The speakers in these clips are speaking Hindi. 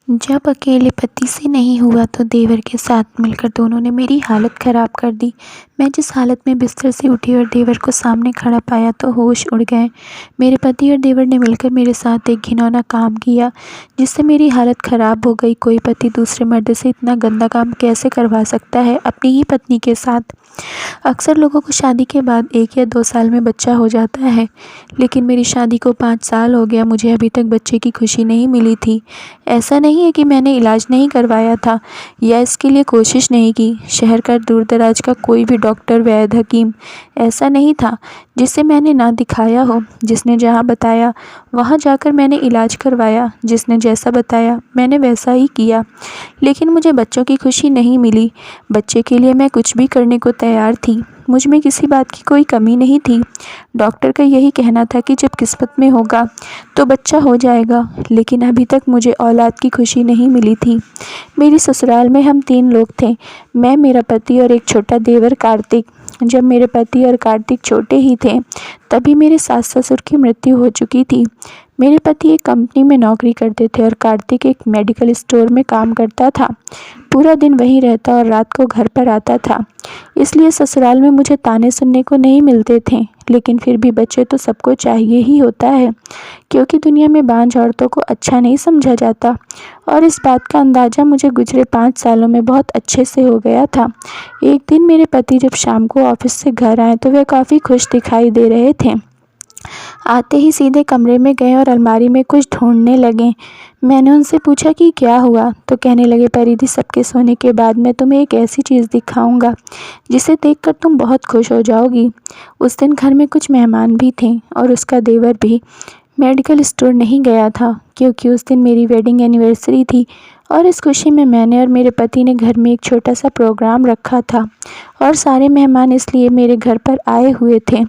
जब अकेले पति से नहीं हुआ तो देवर के साथ मिलकर दोनों ने मेरी हालत ख़राब कर दी। मैं जिस हालत में बिस्तर से उठी और देवर को सामने खड़ा पाया तो होश उड़ गए। मेरे पति और देवर ने मिलकर मेरे साथ एक घिनौना काम किया जिससे मेरी हालत ख़राब हो गई। कोई पति दूसरे मर्द से इतना गंदा काम कैसे करवा सकता है अपनी ही पत्नी के साथ। अक्सर लोगों को शादी के बाद 1 या 2 साल में बच्चा हो जाता है, लेकिन मेरी शादी को 5 साल हो गया, मुझे अभी तक बच्चे की खुशी नहीं मिली थी। ऐसा नहीं है कि मैंने इलाज नहीं करवाया था या इसके लिए कोशिश नहीं की। शहर का दूर दराज का कोई भी डॉक्टर, वैद्य, हकीम ऐसा नहीं था जिसे मैंने ना दिखाया हो। जिसने जहाँ बताया वहाँ जाकर मैंने इलाज करवाया। जिसने जैसा बताया मैंने वैसा ही किया, लेकिन मुझे बच्चों की खुशी नहीं मिली। बच्चे के लिए मैं कुछ भी करने को तैयार थी। मुझ में किसी बात की कोई कमी नहीं थी। डॉक्टर का यही कहना था कि जब किस्मत में होगा तो बच्चा हो जाएगा, लेकिन अभी तक मुझे औलाद की खुशी नहीं मिली थी। मेरी ससुराल में हम 3 लोग थे, मैं, मेरा पति और एक छोटा देवर कार्तिक। जब मेरे पति और कार्तिक छोटे ही थे तभी मेरे सास ससुर की मृत्यु हो चुकी थी। मेरे पति एक कंपनी में नौकरी करते थे और कार्तिक एक मेडिकल स्टोर में काम करता था। पूरा दिन वहीं रहता और रात को घर पर आता था, इसलिए ससुराल में मुझे ताने सुनने को नहीं मिलते थे। लेकिन फिर भी बच्चे तो सबको चाहिए ही होता है, क्योंकि दुनिया में बांझ औरतों को अच्छा नहीं समझा जाता। और इस बात का अंदाज़ा मुझे गुजरे 5 सालों में बहुत अच्छे से हो गया था। एक दिन मेरे पति जब शाम को ऑफिस से घर आए तो वे काफ़ी खुश दिखाई दे रहे थे। आते ही सीधे कमरे में गए और अलमारी में कुछ ढूंढने लगे। मैंने उनसे पूछा कि क्या हुआ, तो कहने लगे, परिधि, सबके सोने के बाद मैं तुम्हें एक ऐसी चीज़ दिखाऊंगा जिसे देखकर तुम बहुत खुश हो जाओगी। उस दिन घर में कुछ मेहमान भी थे और उसका देवर भी मेडिकल स्टोर नहीं गया था, क्योंकि उस दिन मेरी वेडिंग एनिवर्सरी थी और इस खुशी में मैंने और मेरे पति ने घर में एक छोटा सा प्रोग्राम रखा था और सारे मेहमान इसलिए मेरे घर पर आए हुए थे।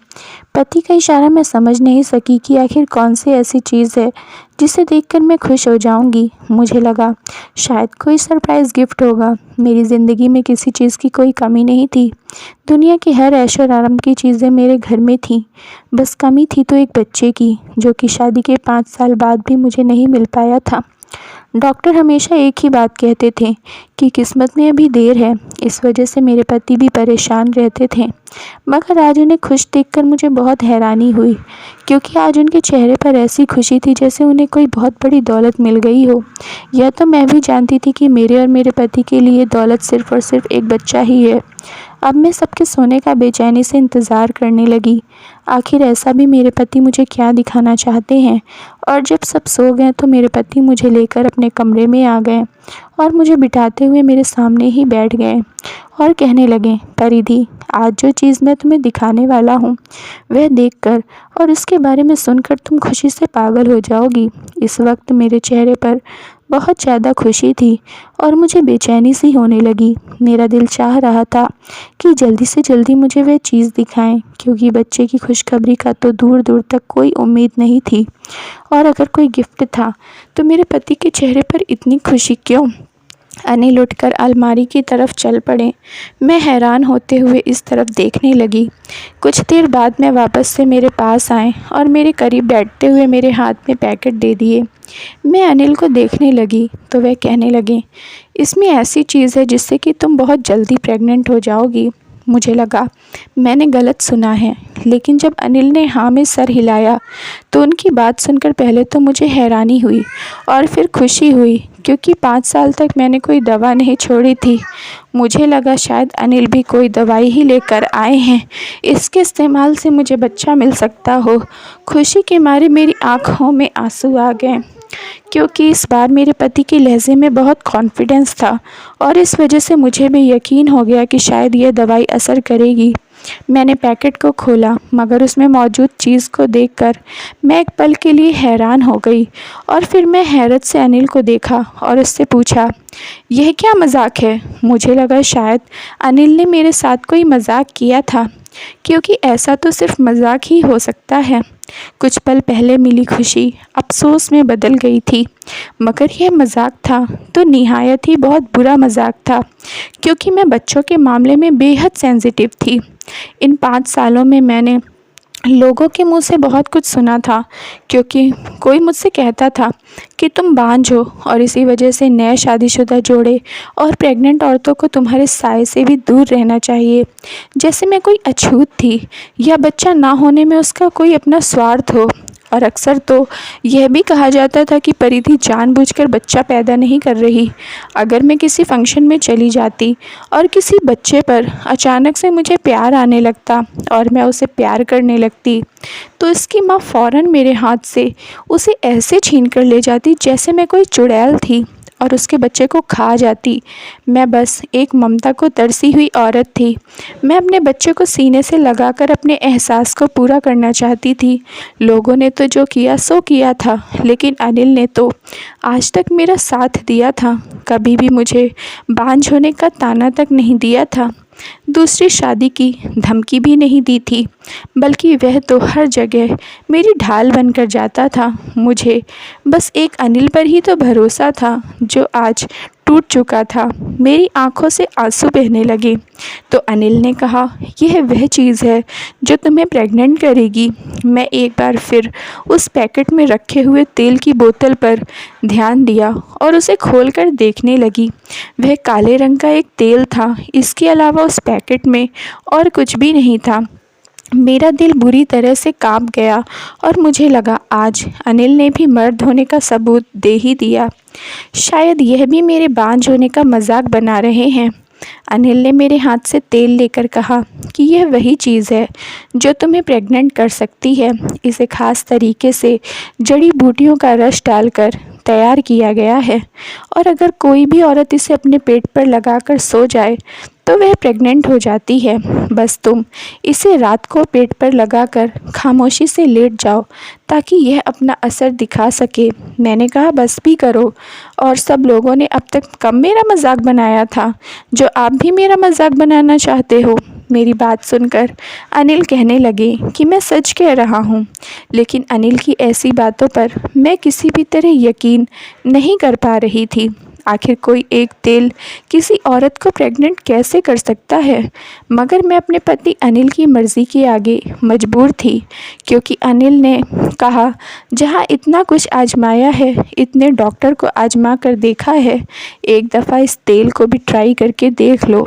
पति का इशारा मैं समझ नहीं सकी कि आखिर कौन सी ऐसी चीज़ है जिसे देखकर मैं खुश हो जाऊंगी। मुझे लगा शायद कोई सरप्राइज़ गिफ्ट होगा। मेरी ज़िंदगी में किसी चीज़ की कोई कमी नहीं थी। दुनिया की हर ऐशो आराम की चीज़ें मेरे घर में थी। बस कमी थी तो एक बच्चे की, जो कि शादी के 5 साल बाद भी मुझे नहीं मिल पाया था। डॉक्टर हमेशा एक ही बात कहते थे कि किस्मत में अभी देर है। इस वजह से मेरे पति भी परेशान रहते थे। मगर आज उन्हें खुश देखकर मुझे बहुत हैरानी हुई, क्योंकि आज उनके चेहरे पर ऐसी खुशी थी जैसे उन्हें कोई बहुत बड़ी दौलत मिल गई हो। यह तो मैं भी जानती थी कि मेरे और मेरे पति के लिए दौलत सिर्फ और सिर्फ एक बच्चा ही है। अब मैं सबके सोने का बेचैनी से इंतज़ार करने लगी। आखिर ऐसा भी मेरे पति मुझे क्या दिखाना चाहते हैं। और जब सब सो गए तो मेरे पति मुझे लेकर अपने कमरे में आ गए और मुझे बिठाते हुए मेरे सामने ही बैठ गए और कहने लगे, परिधि, आज जो चीज़ मैं तुम्हें दिखाने वाला हूँ वह देखकर और इसके बारे में सुनकर तुम खुशी से पागल हो जाओगी। इस वक्त मेरे चेहरे पर बहुत ज़्यादा खुशी थी और मुझे बेचैनी सी होने लगी। मेरा दिल चाह रहा था कि जल्दी से जल्दी मुझे वह चीज़ दिखाएं, क्योंकि बच्चे की खुशखबरी का तो दूर दूर तक कोई उम्मीद नहीं थी। और अगर कोई गिफ्ट था तो मेरे पति के चेहरे पर इतनी खुशी क्यों। अनिल उठकर अलमारी की तरफ चल पड़े। मैं हैरान होते हुए इस तरफ देखने लगी। कुछ देर बाद मैं वापस से मेरे पास आए और मेरे करीब बैठते हुए मेरे हाथ में पैकेट दे दिए। मैं अनिल को देखने लगी तो वह कहने लगे, इसमें ऐसी चीज़ है जिससे कि तुम बहुत जल्दी प्रेग्नेंट हो जाओगी। मुझे लगा मैंने गलत सुना है, लेकिन जब अनिल ने हाँ में सर हिलाया तो उनकी बात सुनकर पहले तो मुझे हैरानी हुई और फिर खुशी हुई, क्योंकि 5 साल तक मैंने कोई दवा नहीं छोड़ी थी। मुझे लगा शायद अनिल भी कोई दवाई ही लेकर आए हैं, इसके इस्तेमाल से मुझे बच्चा मिल सकता हो। खुशी के मारे मेरी आँखों में आंसू आ गए, क्योंकि इस बार मेरे पति के लहजे में बहुत कॉन्फिडेंस था और इस वजह से मुझे भी यकीन हो गया कि शायद यह दवाई असर करेगी। मैंने पैकेट को खोला, मगर उसमें मौजूद चीज़ को देखकर मैं एक पल के लिए हैरान हो गई और फिर मैं हैरत से अनिल को देखा और उससे पूछा, यह क्या मजाक है। मुझे लगा शायद अनिल ने मेरे साथ कोई मजाक किया था, क्योंकि ऐसा तो सिर्फ मजाक ही हो सकता है। कुछ पल पहले मिली खुशी अफसोस में बदल गई थी, मगर यह मजाक था तो निहायत ही बहुत बुरा मजाक था, क्योंकि मैं बच्चों के मामले में बेहद सेंसिटिव थी। इन 5 सालों में मैंने लोगों के मुंह से बहुत कुछ सुना था, क्योंकि कोई मुझसे कहता था कि तुम बांझ हो और इसी वजह से नए शादीशुदा जोड़े और प्रेग्नेंट औरतों को तुम्हारे साय से भी दूर रहना चाहिए, जैसे मैं कोई अछूत थी या बच्चा ना होने में उसका कोई अपना स्वार्थ हो। और अक्सर तो यह भी कहा जाता था कि परिधि जानबूझकर बच्चा पैदा नहीं कर रही। अगर मैं किसी फंक्शन में चली जाती और किसी बच्चे पर अचानक से मुझे प्यार आने लगता और मैं उसे प्यार करने लगती, तो इसकी माँ फ़ौरन मेरे हाथ से उसे ऐसे छीन कर ले जाती जैसे मैं कोई चुड़ैल थी और उसके बच्चे को खा जाती। मैं बस एक ममता को तरसी हुई औरत थी। मैं अपने बच्चे को सीने से लगाकर अपने एहसास को पूरा करना चाहती थी। लोगों ने तो जो किया सो किया था, लेकिन अनिल ने तो आज तक मेरा साथ दिया था, कभी भी मुझे बांझ होने का ताना तक नहीं दिया था, दूसरी शादी की धमकी भी नहीं दी थी, बल्कि वह तो हर जगह मेरी ढाल बनकर जाता था। मुझे बस एक अनिल पर ही तो भरोसा था जो आज टूट चुका था। मेरी आंखों से आंसू बहने लगे। तो अनिल ने कहा, यह वह चीज़ है जो तुम्हें प्रेग्नेंट करेगी। मैं एक बार फिर उस पैकेट में रखे हुए तेल की बोतल पर ध्यान दिया और उसे खोलकर देखने लगी। वह काले रंग का एक तेल था, इसके अलावा उस पैकेट में और कुछ भी नहीं था। मेरा दिल बुरी तरह से कांप गया और मुझे लगा आज अनिल ने भी मर्द होने का सबूत दे ही दिया। शायद यह भी मेरे बांझ होने का मजाक बना रहे हैं। अनिल ने मेरे हाथ से तेल लेकर कहा कि यह वही चीज़ है जो तुम्हें प्रेग्नेंट कर सकती है। इसे ख़ास तरीके से जड़ी बूटियों का रस डालकर तैयार किया गया है और अगर कोई भी औरत इसे अपने पेट पर लगाकर सो जाए तो वह प्रेग्नेंट हो जाती है। बस तुम इसे रात को पेट पर लगाकर खामोशी से लेट जाओ ताकि यह अपना असर दिखा सके। मैंने कहा, बस भी करो। और सब लोगों ने अब तक कम मेरा मजाक बनाया था जो आप भी मेरा मजाक बनाना चाहते हो। मेरी बात सुनकर अनिल कहने लगे कि मैं सच कह रहा हूँ, लेकिन अनिल की ऐसी बातों पर मैं किसी भी तरह यकीन नहीं कर पा रही थी। आखिर कोई एक तेल किसी औरत को प्रेग्नेंट कैसे कर सकता है? मगर मैं अपने पति अनिल की मर्ज़ी के आगे मजबूर थी, क्योंकि अनिल ने कहा, जहाँ इतना कुछ आजमाया है, इतने डॉक्टर को आजमा कर देखा है, एक दफ़ा इस तेल को भी ट्राई करके देख लो।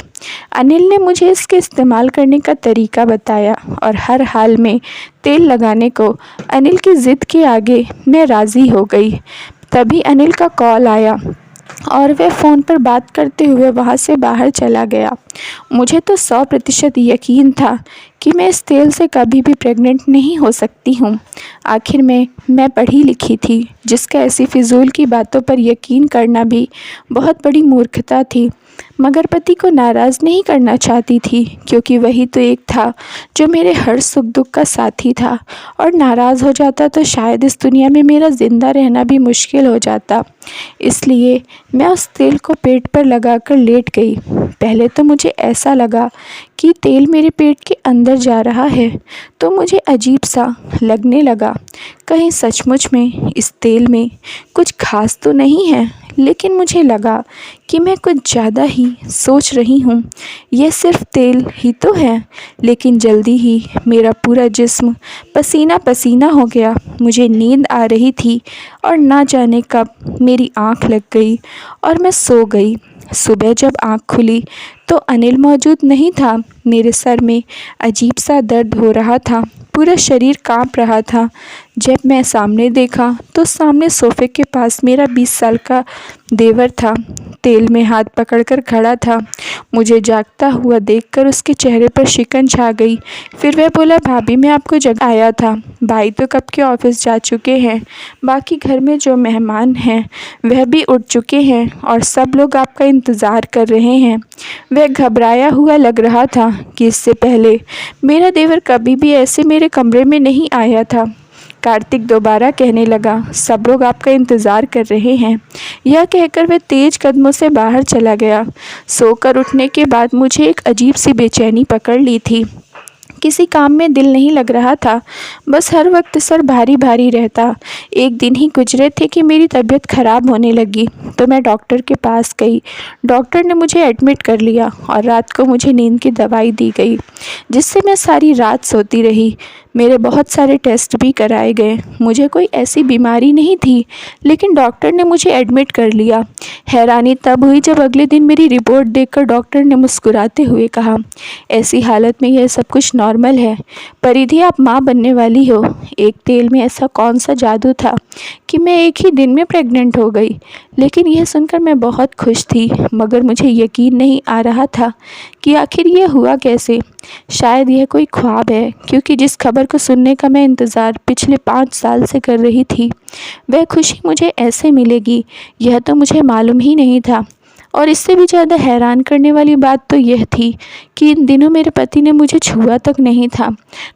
अनिल ने मुझे इसके इस्तेमाल करने का तरीका बताया और हर हाल में तेल लगाने को अनिल की ज़िद के आगे मैं राज़ी हो गई। तभी अनिल का कॉल आया और वह फ़ोन पर बात करते हुए वहाँ से बाहर चला गया। मुझे तो 100% यकीन था कि मैं इस तेल से कभी भी प्रेग्नेंट नहीं हो सकती हूँ। आखिर में मैं पढ़ी लिखी थी, जिसका ऐसी फिजूल की बातों पर यकीन करना भी बहुत बड़ी मूर्खता थी। मगर पति को नाराज़ नहीं करना चाहती थी, क्योंकि वही तो एक था जो मेरे हर सुख दुख का साथी था, और नाराज़ हो जाता तो शायद इस दुनिया में मेरा ज़िंदा रहना भी मुश्किल हो जाता। इसलिए मैं उस तेल को पेट पर लगाकर लेट गई। पहले तो मुझे ऐसा लगा कि तेल मेरे पेट के अंदर जा रहा है, तो मुझे अजीब सा लगने लगा, कहीं सचमुच में इस तेल में कुछ खास तो नहीं है। लेकिन मुझे लगा कि मैं कुछ ज़्यादा ही सोच रही हूँ, यह सिर्फ तेल ही तो है। लेकिन जल्दी ही मेरा पूरा जिस्म पसीना पसीना हो गया। मुझे नींद आ रही थी और ना जाने कब मेरी आँख लग गई और मैं सो गई। सुबह जब आँख खुली तो अनिल मौजूद नहीं था। मेरे सर में अजीब सा दर्द हो रहा था, पूरा शरीर कांप रहा था। जब मैं सामने देखा तो सामने सोफे के पास मेरा 20 साल का देवर था, तेल में हाथ पकड़कर खड़ा था। मुझे जागता हुआ देखकर उसके चेहरे पर शिकन छा गई। फिर वह बोला, भाभी मैं आपको जगा आया था, भाई तो कब के ऑफिस जा चुके हैं, बाकी घर में जो मेहमान हैं वह भी उठ चुके हैं और सब लोग आपका इंतज़ार कर रहे हैं। वह घबराया हुआ लग रहा था कि इससे पहले मेरा देवर कभी भी ऐसे मेरे कमरे में नहीं आया था। कार्तिक दोबारा कहने लगा, सब लोग आपका इंतज़ार कर रहे हैं। यह कहकर वह तेज कदमों से बाहर चला गया। सोकर उठने के बाद मुझे एक अजीब सी बेचैनी पकड़ ली थी। किसी काम में दिल नहीं लग रहा था, बस हर वक्त सर भारी भारी रहता। एक दिन ही गुजरे थे कि मेरी तबीयत ख़राब होने लगी, तो मैं डॉक्टर के पास गई। डॉक्टर ने मुझे एडमिट कर लिया और रात को मुझे नींद की दवाई दी गई, जिससे मैं सारी रात सोती रही। मेरे बहुत सारे टेस्ट भी कराए गए, मुझे कोई ऐसी बीमारी नहीं थी, लेकिन डॉक्टर ने मुझे एडमिट कर लिया। हैरानी तब हुई जब अगले दिन मेरी रिपोर्ट देखकर डॉक्टर ने मुस्कुराते हुए कहा, ऐसी हालत में यह सब कुछ नॉर्मल है। परिधि, आप माँ बनने वाली हो। एक तेल में ऐसा कौन सा जादू था कि मैं एक ही दिन में प्रेग्नेंट हो गई। लेकिन यह सुनकर मैं बहुत खुश थी, मगर मुझे यकीन नहीं आ रहा था कि आखिर यह हुआ कैसे। शायद यह कोई ख्वाब है, क्योंकि जिस खबर को सुनने का मैं इंतज़ार पिछले 5 साल से कर रही थी, वह खुशी मुझे ऐसे मिलेगी, यह तो मुझे मालूम ही नहीं था। और इससे भी ज़्यादा हैरान करने वाली बात तो यह थी कि इन दिनों मेरे पति ने मुझे छुआ तक नहीं था।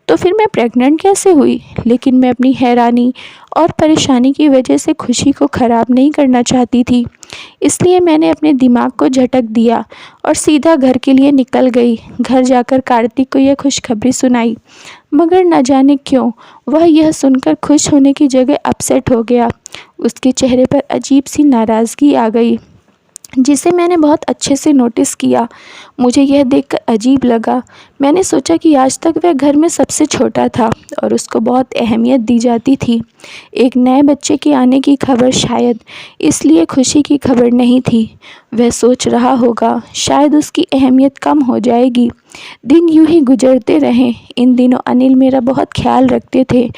तो फिर मैं प्रेग्नेंट कैसे हुई? लेकिन मैं अपनी हैरानी और परेशानी की वजह से खुशी को ख़राब नहीं करना चाहती थी, इसलिए मैंने अपने दिमाग को झटक दिया और सीधा घर के लिए निकल गई। घर जाकर कार्तिक को यह खुशखबरी सुनाई, मगर न जाने क्यों वह यह सुनकर खुश होने की जगह अपसेट हो गया। उसके चेहरे पर अजीब सी नाराज़गी आ गई, जिसे मैंने बहुत अच्छे से नोटिस किया। मुझे यह देखकर अजीब लगा। मैंने सोचा कि आज तक वह घर में सबसे छोटा था और उसको बहुत अहमियत दी जाती थी। एक नए बच्चे के आने की खबर, शायद इसलिए खुशी की खबर नहीं थी। वह सोच रहा होगा शायद उसकी अहमियत कम हो जाएगी। दिन यूं ही गुजरते रहे। इन दिनों अनिल मेरा बहुत ख्याल रखते थे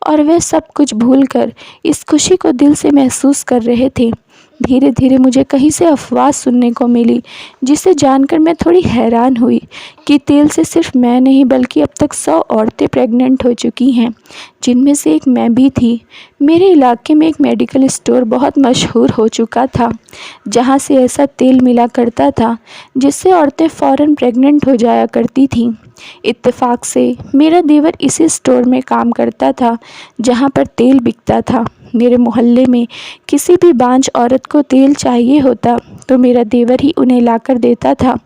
और वह सब कुछ भूलकर इस खुशी को दिल से महसूस कर रहे थे। धीरे धीरे मुझे कहीं से अफवाह सुनने को मिली, जिसे जानकर मैं थोड़ी हैरान हुई कि तेल से सिर्फ मैं नहीं बल्कि अब तक 100 औरतें प्रेग्नेंट हो चुकी हैं, जिनमें से एक मैं भी थी। मेरे इलाके में एक मेडिकल स्टोर बहुत मशहूर हो चुका था, जहां से ऐसा तेल मिला करता था जिससे औरतें फ़ौरन प्रेग्नेंट हो जाया करती थीं। इत्तेफाक से मेरा देवर इसी स्टोर में काम करता था जहां पर तेल बिकता था। मेरे मोहल्ले में किसी भी बांझ औरत को तेल चाहिए होता तो मेरा देवर ही उन्हें लाकर देता था।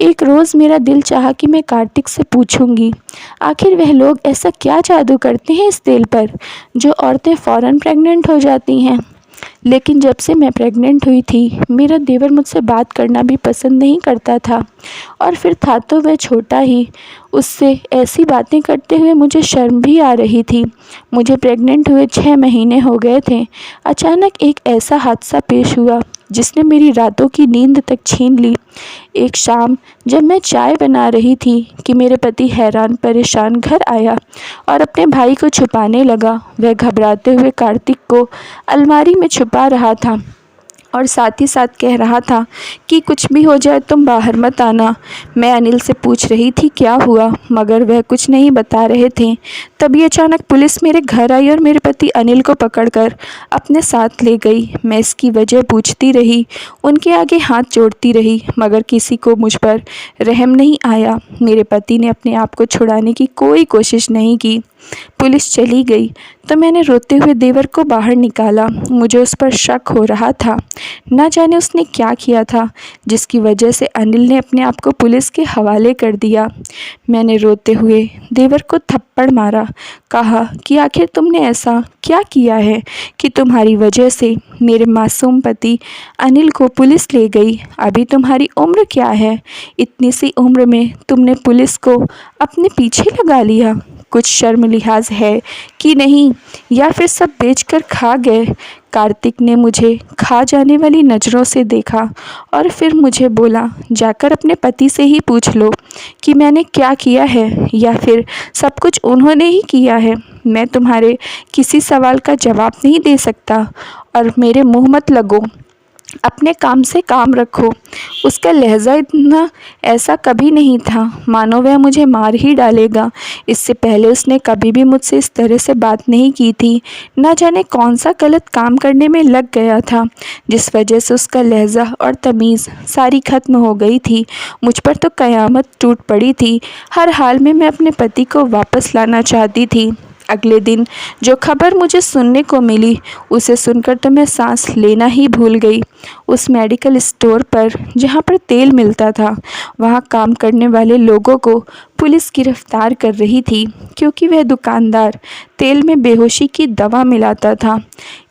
एक रोज़ मेरा दिल चाहा कि मैं कार्तिक से पूछूंगी, आखिर वह लोग ऐसा क्या जादू करते हैं इस तेल पर जो औरतें फ़ौरन प्रेग्नेंट हो जाती हैं। लेकिन जब से मैं प्रेग्नेंट हुई थी, मेरा देवर मुझसे बात करना भी पसंद नहीं करता था, और फिर था तो वह छोटा ही। उससे ऐसी बातें करते हुए मुझे शर्म भी आ रही थी। मुझे प्रेग्नेंट हुए 6 महीने हो गए थे। अचानक एक ऐसा हादसा पेश हुआ जिसने मेरी रातों की नींद तक छीन ली। एक शाम जब मैं चाय बना रही थी कि मेरे पति हैरान परेशान घर आया और अपने भाई को छुपाने लगा। वह घबराते हुए कार्तिक को अलमारी में छुपा रहा था और साथ ही साथ कह रहा था कि कुछ भी हो जाए तुम बाहर मत आना। मैं अनिल से पूछ रही थी क्या हुआ, मगर वह कुछ नहीं बता रहे थे। तभी अचानक पुलिस मेरे घर आई और मेरे पति अनिल को पकड़कर अपने साथ ले गई। मैं इसकी वजह पूछती रही, उनके आगे हाथ जोड़ती रही, मगर किसी को मुझ पर रहम नहीं आया। मेरे पति ने अपने आप को छुड़ाने की कोई कोशिश नहीं की। पुलिस चली गई तो मैंने रोते हुए देवर को बाहर निकाला। मुझे उस पर शक हो रहा था, न जाने उसने क्या किया था जिसकी वजह से अनिल ने अपने आप को पुलिस के हवाले कर दिया। मैंने रोते हुए देवर को थप्पड़ मारा, कहा कि आखिर तुमने ऐसा क्या किया है कि तुम्हारी वजह से मेरे मासूम पति अनिल को पुलिस ले गई। अभी तुम्हारी उम्र क्या है? इतनी सी उम्र में तुमने पुलिस को अपने पीछे लगा लिया। कुछ शर्म लिहाज है कि नहीं, या फिर सब बेचकर खा गए? कार्तिक ने मुझे खा जाने वाली नज़रों से देखा और फिर मुझे बोला, जाकर अपने पति से ही पूछ लो कि मैंने क्या किया है, या फिर सब कुछ उन्होंने ही किया है। मैं तुम्हारे किसी सवाल का जवाब नहीं दे सकता और मेरे मुंह मत लगो। अपने काम से काम रखो। उसका लहजा इतना ऐसा कभी नहीं था, मानो वह मुझे मार ही डालेगा। इससे पहले उसने कभी भी मुझसे इस तरह से बात नहीं की थी। न जाने कौन सा गलत काम करने में लग गया था, जिस वजह से उसका लहजा और तमीज़ सारी खत्म हो गई थी। मुझ पर तो क़यामत टूट पड़ी थी। हर हाल में मैं अपने पति को वापस लाना चाहती थी। अगले दिन जो खबर मुझे सुनने को मिली, उसे सुनकर तो मैं सांस लेना ही भूल गई। उस मेडिकल स्टोर पर जहाँ पर तेल मिलता था, वहाँ काम करने वाले लोगों को पुलिस गिरफ्तार कर रही थी क्योंकि वह दुकानदार तेल में बेहोशी की दवा मिलाता था।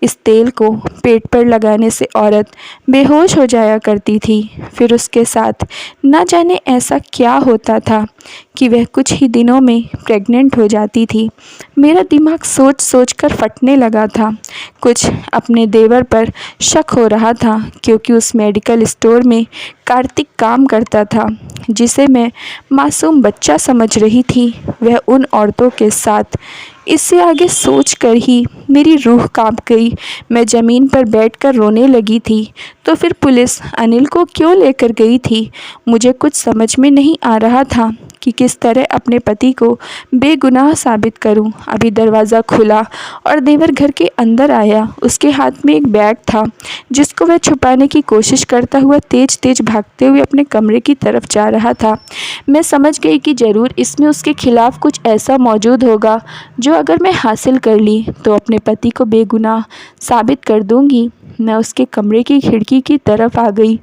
इस तेल को पेट पर लगाने से औरत बेहोश हो जाया करती थी। फिर उसके साथ न जाने ऐसा क्या होता था कि वह कुछ ही दिनों में प्रेग्नेंट हो जाती थी। मेरा दिमाग सोच सोच कर फटने लगा था। कुछ अपने देवर पर शक हो रहा था क्योंकि उस मेडिकल स्टोर में कार्तिक काम करता था, जिसे मैं मासूम बच्चा समझ रही थी, वह उन औरतों के साथ। इससे आगे सोचकर ही मेरी रूह कांप गई। मैं ज़मीन पर बैठकर रोने लगी थी। तो फिर पुलिस अनिल को क्यों लेकर गई थी? मुझे कुछ समझ में नहीं आ रहा था कि किस तरह अपने पति को बेगुनाह साबित करूं। अभी दरवाज़ा खुला और देवर घर के अंदर आया। उसके हाथ में एक बैग था जिसको वह छुपाने की कोशिश करता हुआ तेज तेज भागते हुए अपने कमरे की तरफ जा रहा था। मैं समझ गई कि ज़रूर इसमें उसके खिलाफ़ कुछ ऐसा मौजूद होगा जो अगर मैं हासिल कर ली तो अपने पति को बेगुनाह साबित कर दूंगी। मैं उसके कमरे की खिड़की की तरफ आ गई।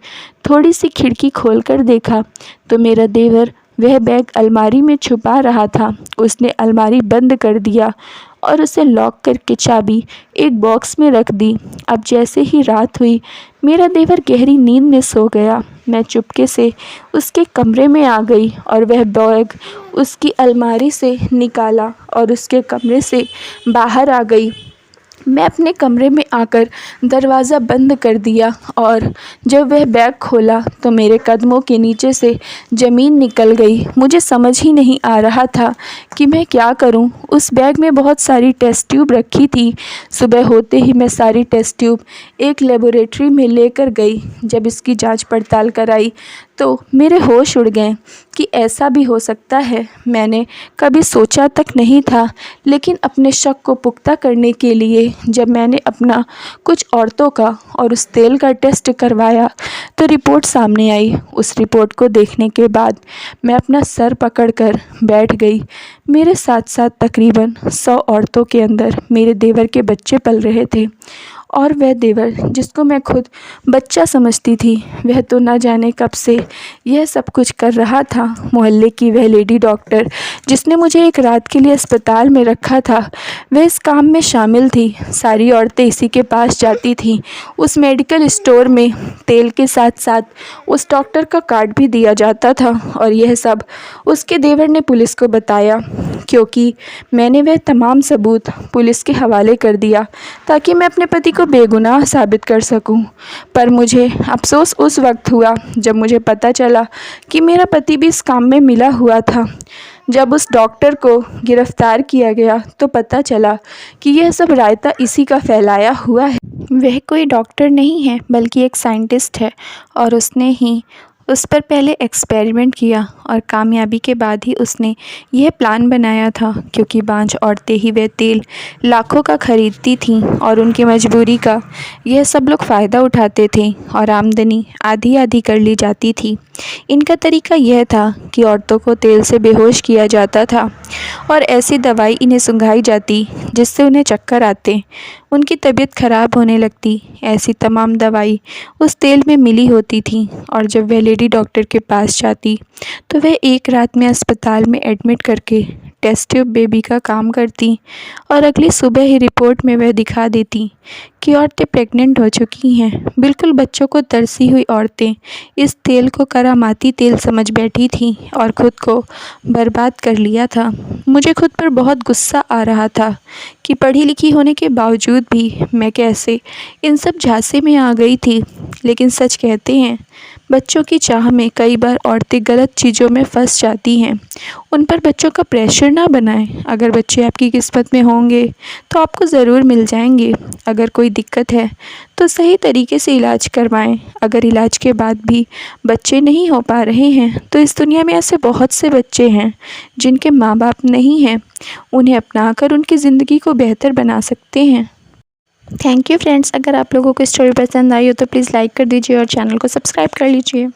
थोड़ी सी खिड़की खोलकर देखा तो मेरा देवर वह बैग अलमारी में छुपा रहा था। उसने अलमारी बंद कर दिया और उसे लॉक करके चाबी एक बॉक्स में रख दी। अब जैसे ही रात हुई, मेरा देवर गहरी नींद में सो गया। मैं चुपके से उसके कमरे में आ गई और वह बैग उसकी अलमारी से निकाला और उसके कमरे से बाहर आ गई। मैं अपने कमरे में आकर दरवाज़ा बंद कर दिया और जब वह बैग खोला तो मेरे कदमों के नीचे से ज़मीन निकल गई। मुझे समझ ही नहीं आ रहा था कि मैं क्या करूं। उस बैग में बहुत सारी टेस्ट ट्यूब रखी थी। सुबह होते ही मैं सारी टेस्ट ट्यूब एक लेबोरेटरी में लेकर गई। जब इसकी जांच पड़ताल कराई तो मेरे होश उड़ गए कि ऐसा भी हो सकता है। मैंने कभी सोचा तक नहीं था, लेकिन अपने शक को पुख्ता करने के लिए जब मैंने अपना कुछ औरतों का और उस तेल का टेस्ट करवाया तो रिपोर्ट सामने आई। उस रिपोर्ट को देखने के बाद मैं अपना सर पकड़कर बैठ गई। मेरे साथ साथ तकरीबन 100 औरतों के अंदर मेरे देवर के बच्चे पल रहे थे और वह देवर जिसको मैं खुद बच्चा समझती थी, वह तो ना जाने कब से यह सब कुछ कर रहा था। मोहल्ले की वह लेडी डॉक्टर जिसने मुझे एक रात के लिए अस्पताल में रखा था, वह इस काम में शामिल थी। सारी औरतें इसी के पास जाती थीं। उस मेडिकल स्टोर में तेल के साथ साथ उस डॉक्टर का कार्ड भी दिया जाता था और यह सब उसके देवर ने पुलिस को बताया, क्योंकि मैंने वह तमाम सबूत पुलिस के हवाले कर दिया ताकि मैं अपने पति को बेगुनाह साबित कर सकूं। पर मुझे अफसोस उस वक्त हुआ जब मुझे पता चला कि मेरा पति भी इस काम में मिला हुआ था। जब उस डॉक्टर को गिरफ्तार किया गया तो पता चला कि यह सब रायता इसी का फैलाया हुआ है। वह कोई डॉक्टर नहीं है बल्कि एक साइंटिस्ट है और उसने ही उस पर पहले एक्सपेरिमेंट किया और कामयाबी के बाद ही उसने यह प्लान बनाया था, क्योंकि बांझ औरतें ही वह तेल लाखों का खरीदती थीं और उनकी मजबूरी का यह सब लोग फ़ायदा उठाते थे और आमदनी आधी आधी कर ली जाती थी। इनका तरीका यह था कि औरतों को तेल से बेहोश किया जाता था और ऐसी दवाई इन्हें सुंघाई जाती जिससे उन्हें चक्कर आते, उनकी तबीयत ख़राब होने लगती। ऐसी तमाम दवाई उस तेल में मिली होती थी और जब वह लेडी डॉक्टर के पास जाती तो वह एक रात में अस्पताल में एडमिट करके टेस्ट ट्यूब बेबी का काम करती और अगली सुबह ही रिपोर्ट में वह दिखा देती कि औरतें प्रेग्नेंट हो चुकी हैं। बिल्कुल बच्चों को तरसी हुई औरतें इस तेल को करामाती तेल समझ बैठी थीं और ख़ुद को बर्बाद कर लिया था। मुझे खुद पर बहुत गुस्सा आ रहा था कि पढ़ी लिखी होने के बावजूद भी मैं कैसे इन सब झांसे में आ गई थी। लेकिन सच कहते हैं, बच्चों की चाह में कई बार औरतें गलत चीज़ों में फंस जाती हैं। उन पर बच्चों का प्रेशर ना बनाएं। अगर बच्चे आपकी किस्मत में होंगे तो आपको ज़रूर मिल जाएंगे। अगर कोई दिक्कत है तो सही तरीके से इलाज करवाएं। अगर इलाज के बाद भी बच्चे नहीं हो पा रहे हैं तो इस दुनिया में ऐसे बहुत से बच्चे हैं जिनके माँ बाप नहीं हैं। उन्हें अपनाकर उनकी ज़िंदगी को बेहतर बना सकते हैं। Thank you friends. अगर आप लोगों को स्टोरी पसंद आई हो तो प्लीज़ लाइक कर दीजिए और चैनल को सब्सक्राइब कर लीजिए।